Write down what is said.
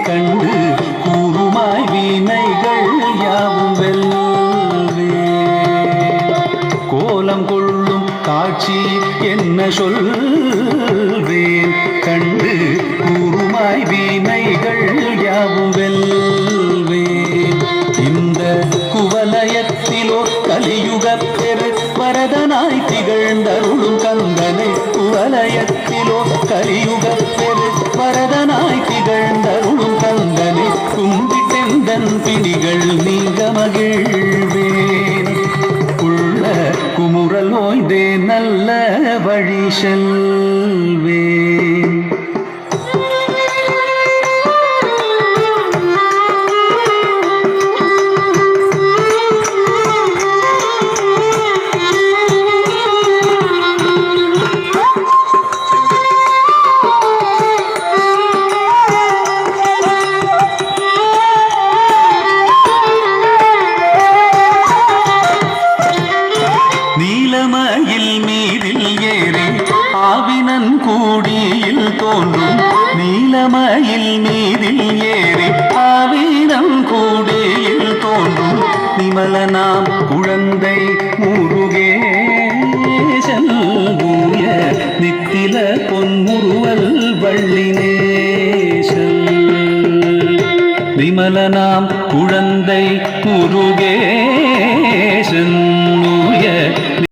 கண்டு கூறுமாய் வீணைகள் யாவும் வெல்வேன். கோலம் கொள்ளும் காட்சி என்ன சொல்வேன், கண்டு கூறுமாய் வீணைகள் யாவும் வெல்வேன். இந்த குவலயத்திலோ கலியுகப் பெரு வரதனாய் திகழ்ந்தருளும் கந்தனை, குவலயத்திலோ கலியுகப் பெரு வரதனாய் திகழ்ந்தருளும் கந்தனை, கும்பிட்டெந்தன் பிணிகள் நீங்க மகிழ்வேன். உள்ள குமுறல் ஓய்ந்தே நல்ல வழி செல்வேன். நீலமயில் மீதில் ஏறி ஆவினன் கூடியில் தோன்றும், நீலமயில் மீதில் ஏறி ஆவினன் கூடியில் தோன்றும், நிமலனாம் குழந்தை முருகேசன் தூய நித்தில பொன்முறுவல் வள்ளினேசன். விமலனாம் குழந்தை முருகேசன்